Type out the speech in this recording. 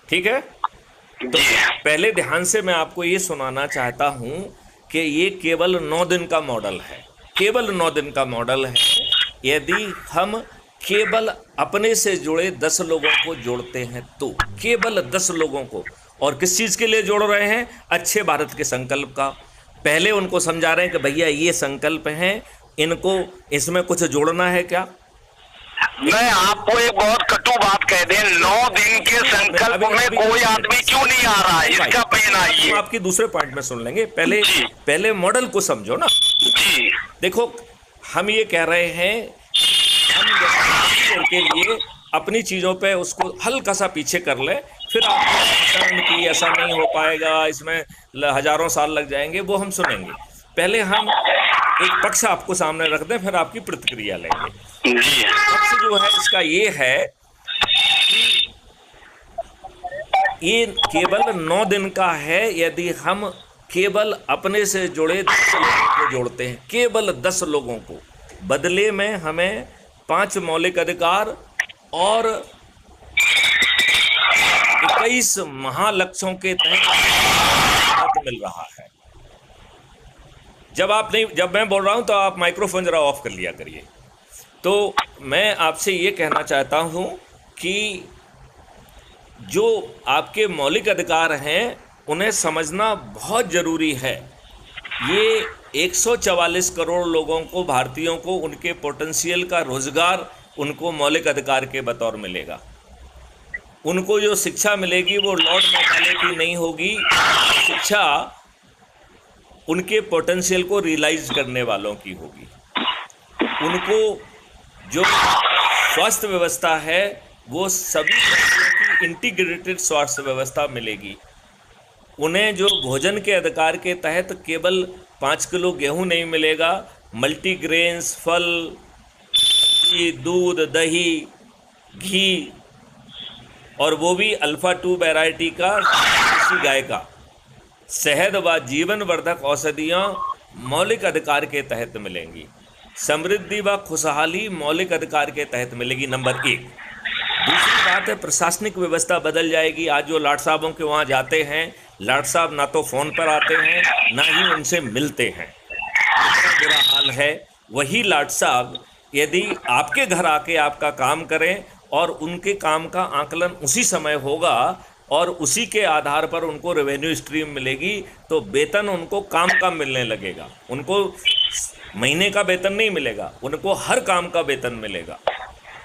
ठीक है। तो जी पहले ध्यान से मैं आपको ये सुनाना चाहता हूं कि ये केवल 9 दिन का मॉडल है, केवल 9 दिन का मॉडल है। यदि हम केवल अपने से जुड़े 10 लोगों को जोड़ते हैं तो, केवल 10 लोगों को, और किस चीज़ के लिए जोड़ रहे हैं? अच्छे भारत के संकल्प का। पहले उनको समझा रहे हैं कि भैया ये संकल्प हैं, इनको इसमें कुछ जोड़ना है क्या? मैं लेकिन आपको एक बहुत कटु बात कह दें, 9 दिन के मैं संकल्प अभी में अभी कोई एक मिनट, आदमी क्यों नहीं आ रहा है, भाई इसका पेन हम आइए। आपकी दूसरे पॉइंट में सुन लेंगे, पहले जी पहले मॉडल को समझो ना। जी देखो, हम ये कह रहे हैं, हम जैसे देर के लिए अपनी चीज़ों पे उसको हल्का सा पीछे कर लें, फिर आप कि ऐसा नहीं हो पाएगा, इसमें हजारों साल लग जाएंगे, वो हम सुनेंगे। पहले हम एक पक्ष आपको सामने रख दें, फिर आपकी प्रतिक्रिया लेंगे। जी पक्ष जो है इसका ये है कि ये केवल 9 दिन का है। यदि हम केवल अपने से जुड़े 10 लोगों को जोड़ते हैं, केवल 10 लोगों को, बदले में हमें 5 मौलिक अधिकार और 21 महालक्ष्यों के तहत मिल रहा है। जब मैं बोल रहा हूं तो आप माइक्रोफोन जरा ऑफ कर लिया करिए। तो मैं आपसे ये कहना चाहता हूं कि जो आपके मौलिक अधिकार हैं उन्हें समझना बहुत ज़रूरी है। ये 144 करोड़ लोगों को, भारतीयों को, उनके पोटेंशियल का रोज़गार उनको मौलिक अधिकार के बतौर मिलेगा। उनको जो शिक्षा मिलेगी वो लॉर्ड मेकाले की नहीं होगी। शिक्षा उनके पोटेंशियल को रियलाइज करने वालों की होगी। उनको जो स्वास्थ्य व्यवस्था है वो सभी की इंटीग्रेटेड स्वास्थ्य व्यवस्था मिलेगी। उन्हें जो भोजन के अधिकार के तहत केवल 5 किलो गेहूं नहीं मिलेगा, मल्टीग्रेन्स, फल, दूध, दही, घी, और वो भी अल्फा 2 वैरायटी का, देसी गाय का, शहद व जीवन वर्धक औषधियाँ मौलिक अधिकार के तहत मिलेंगी। समृद्धि व खुशहाली मौलिक अधिकार के तहत मिलेगी, नंबर 1। दूसरी बात है, प्रशासनिक व्यवस्था बदल जाएगी। आज जो लाट साहबों के वहाँ जाते हैं, लाट साहब ना तो फ़ोन पर आते हैं ना ही उनसे मिलते हैं, इतना बुरा हाल है। वही लाट साहब यदि आपके घर आके आपका काम करें और उनके काम का आकलन उसी समय होगा और उसी के आधार पर उनको रेवेन्यू स्ट्रीम मिलेगी, तो वेतन उनको काम का मिलने लगेगा। उनको महीने का वेतन नहीं मिलेगा, उनको हर काम का वेतन मिलेगा।